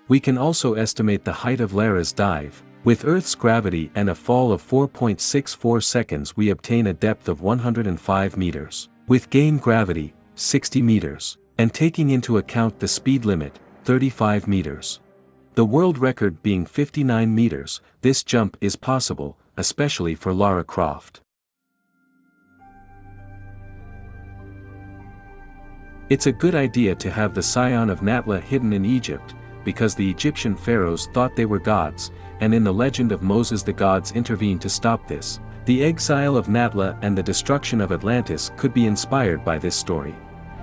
We can also estimate the height of Lara's dive. With Earth's gravity and a fall of 4.64 seconds we obtain a depth of 105 meters. With game gravity, 60 meters, and taking into account the speed limit, 35 meters. The world record being 59 meters, this jump is possible, especially for Lara Croft. It's a good idea to have the Scion of Natla hidden in Egypt, because the Egyptian pharaohs thought they were gods, and in the legend of Moses the gods intervened to stop this. The exile of Natla and the destruction of Atlantis could be inspired by this story.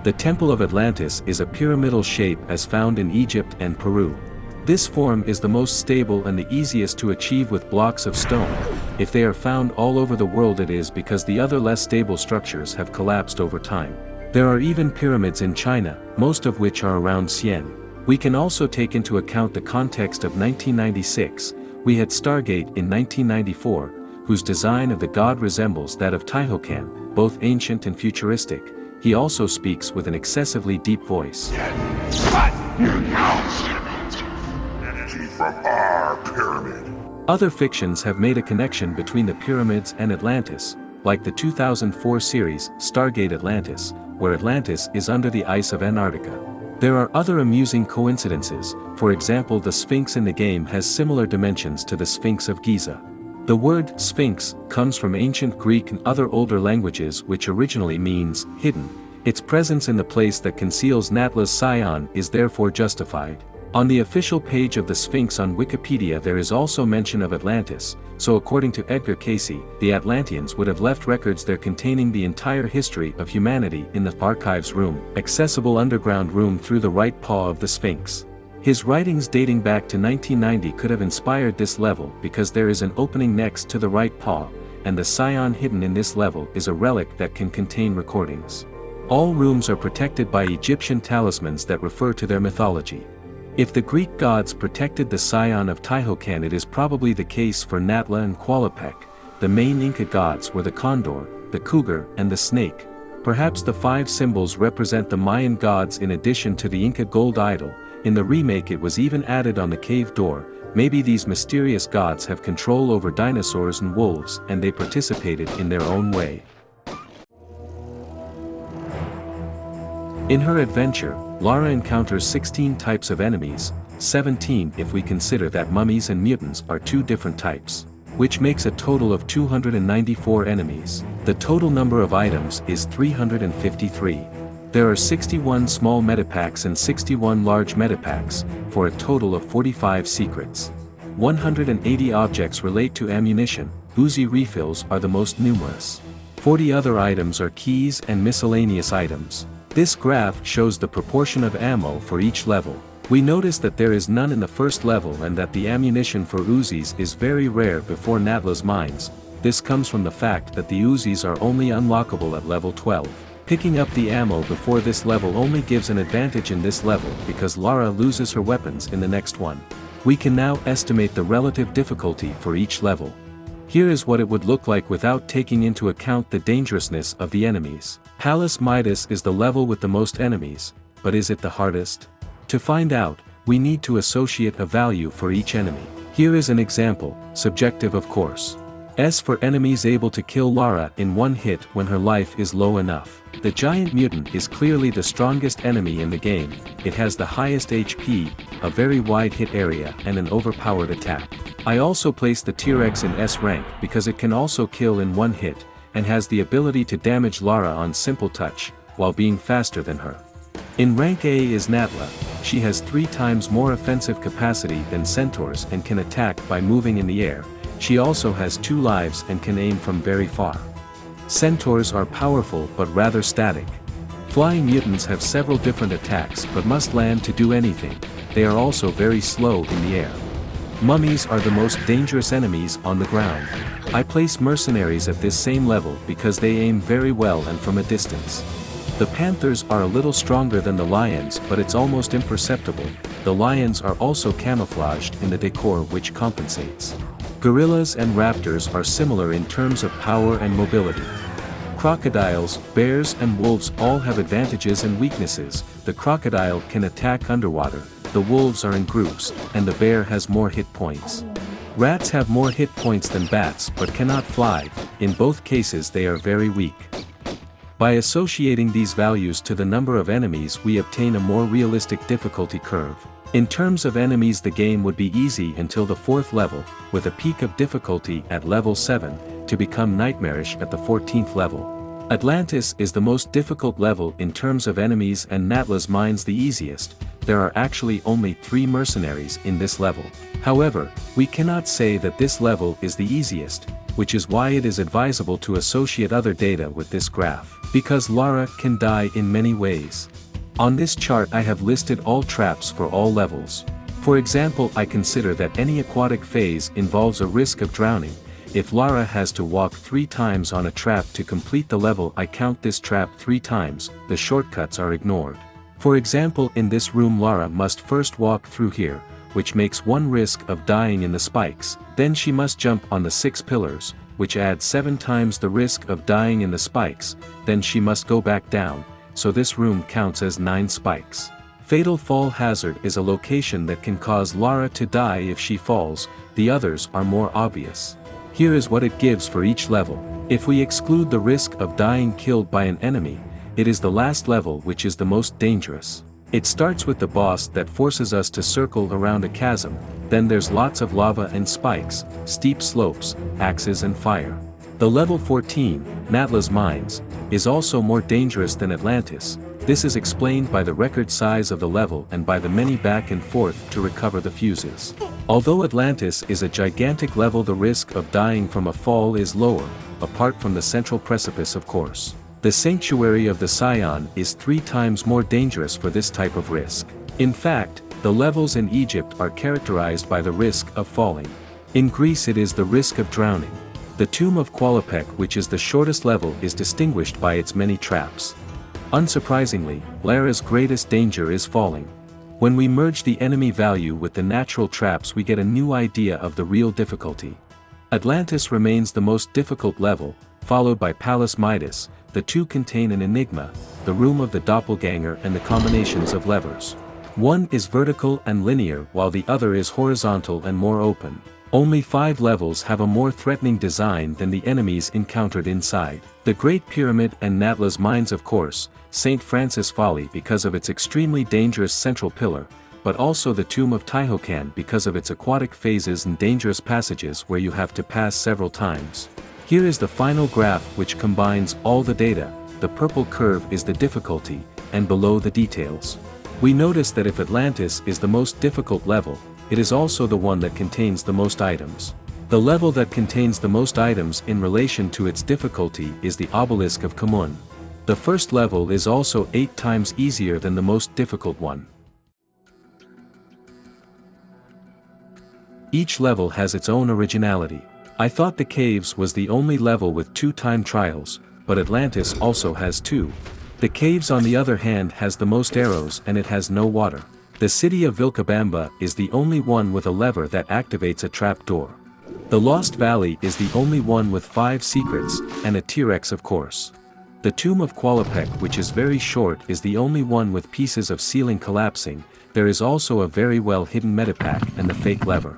The Temple of Atlantis is a pyramidal shape as found in Egypt and Peru. This form is the most stable and the easiest to achieve with blocks of stone. If they are found all over the world, it is because the other less stable structures have collapsed over time. There are even pyramids in China, most of which are around Scion. We can also take into account the context of 1996. We had Stargate in 1994, whose design of the god resembles that of Teotihuacan, both ancient and futuristic. He also speaks with an excessively deep voice. Energy from our pyramid. Other fictions have made a connection between the pyramids and Atlantis, like the 2004 series, Stargate Atlantis, where Atlantis is under the ice of Antarctica. There are other amusing coincidences, for example the Sphinx in the game has similar dimensions to the Sphinx of Giza. The word Sphinx comes from ancient Greek and other older languages which originally means hidden. Its presence in the place that conceals Natla's Scion is therefore justified. On the official page of the Sphinx on Wikipedia there is also mention of Atlantis, so according to Edgar Cayce, the Atlanteans would have left records there containing the entire history of humanity in the archives room, accessible underground room through the right paw of the Sphinx. His writings dating back to 1990 could have inspired this level because there is an opening next to the right paw, and the Scion hidden in this level is a relic that can contain recordings. All rooms are protected by Egyptian talismans that refer to their mythology. If the Greek gods protected the Scion of Tehucan, it is probably the case for Natla and Qualopec. The main Inca gods were the condor, the cougar, and the snake. Perhaps the 5 symbols represent the Mayan gods in addition to the Inca gold idol. In the remake it was even added on the cave door. Maybe these mysterious gods have control over dinosaurs and wolves, and they participated in their own way. In her adventure, Lara encounters 16 types of enemies, 17 if we consider that mummies and mutants are 2 different types, which makes a total of 294 enemies. The total number of items is 353. There are 61 small metapacks and 61 large metapacks, for a total of 45 secrets. 180 objects relate to ammunition. Uzi refills are the most numerous. 40 other items are keys and miscellaneous items. This graph shows the proportion of ammo for each level. We notice that there is none in the first level and that the ammunition for Uzis is very rare before Natla's mines. This comes from the fact that the Uzis are only unlockable at level 12. Picking up the ammo before this level only gives an advantage in this level because Lara loses her weapons in the next one. We can now estimate the relative difficulty for each level. Here is what it would look like without taking into account the dangerousness of the enemies. Palace Midas is the level with the most enemies, but is it the hardest? To find out, we need to associate a value for each enemy. Here is an example, subjective of course. S for enemies able to kill Lara in one hit when her life is low enough. The giant mutant is clearly the strongest enemy in the game. It has the highest HP, a very wide hit area and an overpowered attack. I also place the T-Rex in S rank because it can also kill in one hit, and has the ability to damage Lara on simple touch, while being faster than her. In rank A is Natla. She has 3 times more offensive capacity than centaurs and can attack by moving in the air. She also has 2 lives and can aim from very far. Centaurs are powerful but rather static. Flying mutants have several different attacks but must land to do anything. They are also very slow in the air. Mummies are the most dangerous enemies on the ground. I place mercenaries at this same level because they aim very well and from a distance. The panthers are a little stronger than the lions, but it's almost imperceptible. The lions are also camouflaged in the decor, which compensates. Gorillas and raptors are similar in terms of power and mobility. Crocodiles, bears and wolves all have advantages and weaknesses. The crocodile can attack underwater, the wolves are in groups, and the bear has more hit points. Rats have more hit points than bats but cannot fly. In both cases they are very weak. By associating these values to the number of enemies we obtain a more realistic difficulty curve. In terms of enemies the game would be easy until the 4th level, with a peak of difficulty at level 7, to become nightmarish at the 14th level. Atlantis is the most difficult level in terms of enemies and Natla's mines the easiest. There are actually only 3 mercenaries in this level. However, we cannot say that this level is the easiest, which is why it is advisable to associate other data with this graph. Because Lara can die in many ways. On this chart I have listed all traps for all levels. For example, I consider that any aquatic phase involves a risk of drowning. If Lara has to walk 3 times on a trap to complete the level, I count this trap 3 times, the shortcuts are ignored. For example, in this room Lara must first walk through here, which makes 1 risk of dying in the spikes, then she must jump on the 6 pillars, which adds 7 times the risk of dying in the spikes, then she must go back down, so this room counts as 9 spikes. Fatal Fall Hazard is a location that can cause Lara to die if she falls, the others are more obvious. Here is what it gives for each level. If we exclude the risk of dying killed by an enemy, it is the last level which is the most dangerous. It starts with the boss that forces us to circle around a chasm, then there's lots of lava and spikes, steep slopes, axes and fire. The level 14, Natla's Mines, is also more dangerous than Atlantis. This is explained by the record size of the level and by the many back and forth to recover the fuses. Although Atlantis is a gigantic level, the risk of dying from a fall is lower, apart from the central precipice of course. The Sanctuary of the Scion is 3 times more dangerous for this type of risk. In fact, the levels in Egypt are characterized by the risk of falling. In Greece it is the risk of drowning. The Tomb of Qualopec, which is the shortest level, is distinguished by its many traps. Unsurprisingly, Lara's greatest danger is falling. When we merge the enemy value with the natural traps, we get a new idea of the real difficulty. Atlantis remains the most difficult level, followed by Palace Midas. The two contain an enigma, the room of the doppelganger and the combinations of levers. One is vertical and linear while the other is horizontal and more open. Only 5 levels have a more threatening design than the enemies encountered inside. The Great Pyramid and Natla's mines, of course, St. Francis Folly because of its extremely dangerous central pillar, but also the Tomb of Taihokan because of its aquatic phases and dangerous passages where you have to pass several times. Here is the final graph which combines all the data. The purple curve is the difficulty, and below the details. We notice that if Atlantis is the most difficult level, it is also the one that contains the most items. The level that contains the most items in relation to its difficulty is the Obelisk of Kmun. The first level is also 8 times easier than the most difficult one. Each level has its own originality. I thought the caves was the only level with 2 time trials, but Atlantis also has 2. The caves on the other hand has the most arrows and it has no water. The city of Vilcabamba is the only one with a lever that activates a trap door. The Lost Valley is the only one with 5 secrets, and a T-Rex of course. The Tomb of Qualopec, which is very short, is the only one with pieces of ceiling collapsing. There is also a very well hidden metapack and the fake lever.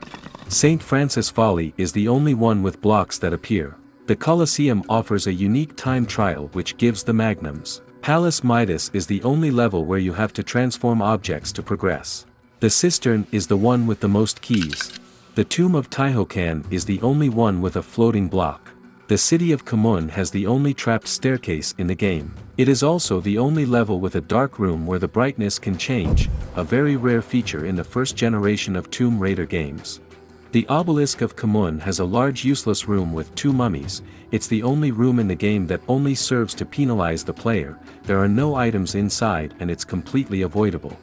St. Francis Folly is the only one with blocks that appear. The Colosseum offers a unique time trial which gives the magnums. Palace Midas is the only level where you have to transform objects to progress. The Cistern is the one with the most keys. The Tomb of Taihokan is the only one with a floating block. The City of Kmun has the only trapped staircase in the game. It is also the only level with a dark room where the brightness can change, a very rare feature in the first generation of Tomb Raider games. The Obelisk of Kmun has a large useless room with 2 mummies. It's the only room in the game that only serves to penalize the player. There are no items inside and it's completely avoidable.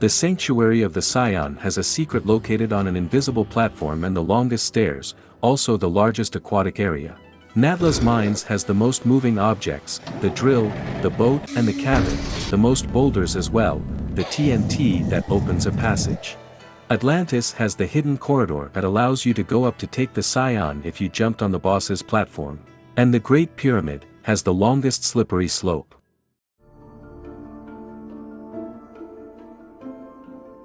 The Sanctuary of the Scion has a secret located on an invisible platform and the longest stairs, also the largest aquatic area. Natla's Mines has the most moving objects, the drill, the boat and the cabin, the most boulders as well, the TNT that opens a passage. Atlantis has the hidden corridor that allows you to go up to take the Scion if you jumped on the boss's platform. And the Great Pyramid has the longest slippery slope.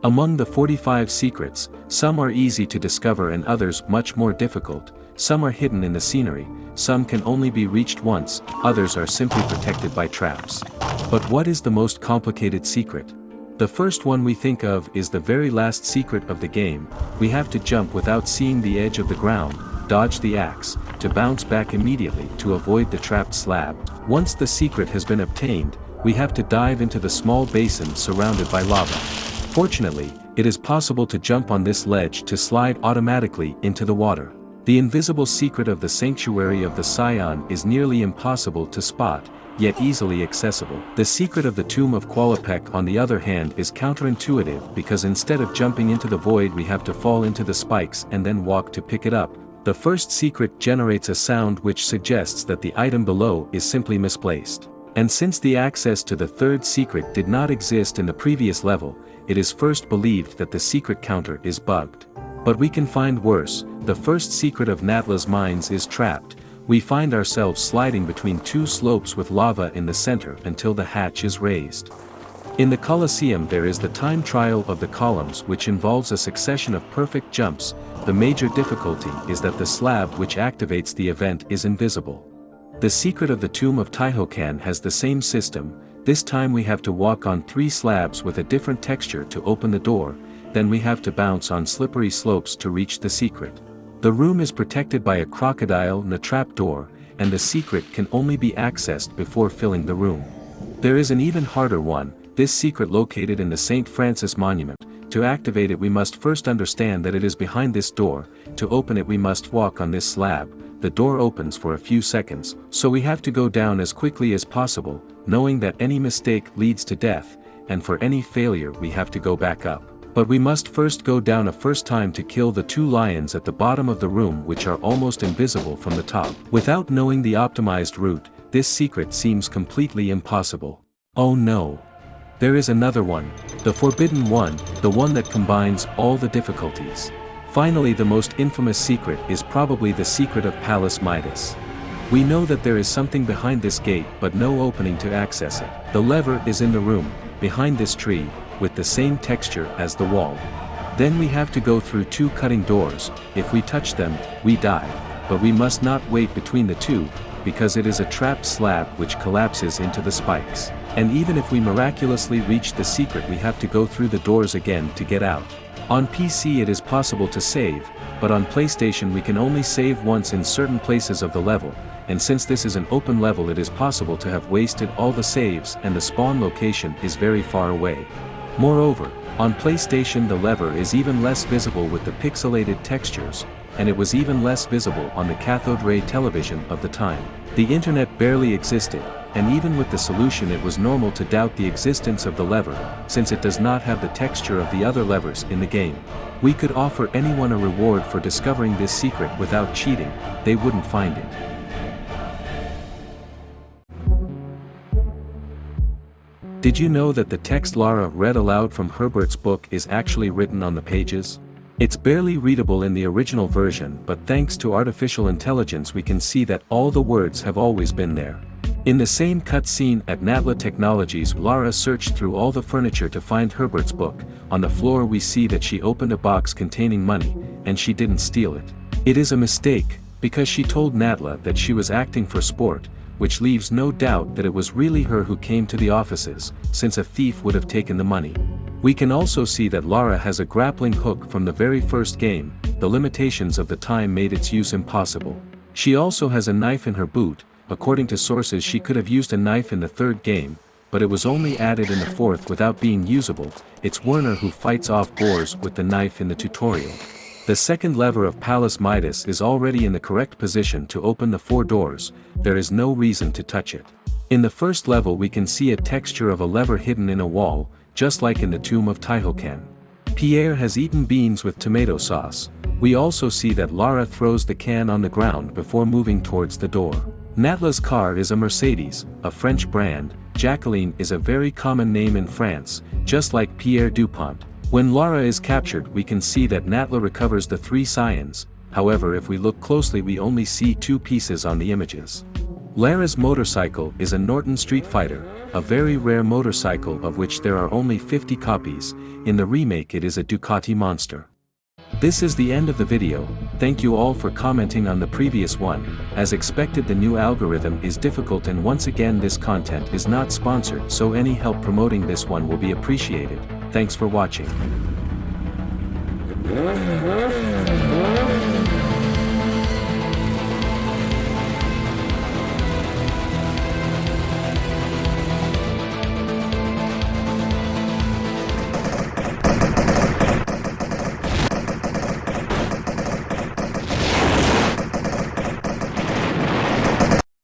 Among the 45 secrets, some are easy to discover and others much more difficult. Some are hidden in the scenery, some can only be reached once, others are simply protected by traps. But what is the most complicated secret? The first one we think of is the very last secret of the game. We have to jump without seeing the edge of the ground, dodge the axe, to bounce back immediately to avoid the trapped slab. Once the secret has been obtained, we have to dive into the small basin surrounded by lava. Fortunately, it is possible to jump on this ledge to slide automatically into the water. The invisible secret of the Sanctuary of the Scion is nearly impossible to spot, yet easily accessible. The secret of the Tomb of Qualopec on the other hand is counterintuitive because instead of jumping into the void we have to fall into the spikes and then walk to pick it up. The first secret generates a sound which suggests that the item below is simply misplaced. And since the access to the third secret did not exist in the previous level, it is first believed that the secret counter is bugged. But we can find worse. The first secret of Natla's Mines is trapped. We find ourselves sliding between 2 slopes with lava in the center until the hatch is raised. In the Colosseum there is the time trial of the columns which involves a succession of perfect jumps. The major difficulty is that the slab which activates the event is invisible. The secret of the Tomb of Taihokan has the same system. This time we have to walk on 3 slabs with a different texture to open the door, then we have to bounce on slippery slopes to reach the secret. The room is protected by a crocodile and a trapdoor, and the secret can only be accessed before filling the room. There is an even harder one, this secret located in the St. Francis Monument. To activate it we must first understand that it is behind this door. To open it we must walk on this slab. The door opens for a few seconds, so we have to go down as quickly as possible, knowing that any mistake leads to death, and for any failure we have to go back up. But we must first go down a first time to kill the 2 lions at the bottom of the room which are almost invisible from the top. Without knowing the optimized route, this secret seems completely impossible. Oh no! There is another one, the forbidden one, the one that combines all the difficulties. Finally, the most infamous secret is probably the secret of Palace Midas. We know that there is something behind this gate but no opening to access it. The lever is in the room, behind this tree, with the same texture as the wall. Then we have to go through 2 cutting doors. If we touch them, we die. But we must not wait between the 2, because it is a trapped slab which collapses into the spikes. And even if we miraculously reach the secret, we have to go through the doors again to get out. On PC it is possible to save, but on PlayStation we can only save once in certain places of the level, and since this is an open level it is possible to have wasted all the saves and the spawn location is very far away. Moreover, on PlayStation the lever is even less visible with the pixelated textures, and it was even less visible on the cathode ray television of the time. The internet barely existed, and even with the solution it was normal to doubt the existence of the lever, since it does not have the texture of the other levers in the game. We could offer anyone a reward for discovering this secret without cheating, they wouldn't find it. Did you know that the text Lara read aloud from Herbert's book is actually written on the pages? It's barely readable in the original version, but thanks to artificial intelligence we can see that all the words have always been there. In the same cutscene at Natla Technologies, Lara searched through all the furniture to find Herbert's book. On the floor we see that she opened a box containing money, and she didn't steal it. It is a mistake, because she told Natla that she was acting for sport, which leaves no doubt that it was really her who came to the offices, since a thief would have taken the money. We can also see that Lara has a grappling hook from the very first game. The limitations of the time made its use impossible. She also has a knife in her boot. According to sources she could have used a knife in the 3rd game, but it was only added in the 4th without being usable. It's Werner who fights off boars with the knife in the tutorial. The 2nd lever of Palace Midas is already in the correct position to open the 4 doors, there is no reason to touch it. In the 1st level we can see a texture of a lever hidden in a wall, just like in the tomb of Taihoken. Pierre has eaten beans with tomato sauce. We also see that Lara throws the can on the ground before moving towards the door. Natla's car is a Mercedes, a French brand. Jacqueline is a very common name in France, just like Pierre Dupont. When Lara is captured we can see that Natla recovers the 3 Scions, however if we look closely we only see 2 pieces on the images. Lara's motorcycle is a Norton Street Fighter, a very rare motorcycle of which there are only 50 copies. In the remake it is a Ducati Monster. This is the end of the video. Thank you all for commenting on the previous one. As expected the new algorithm is difficult, and once again this content is not sponsored, so any help promoting this one will be appreciated. Thanks for watching.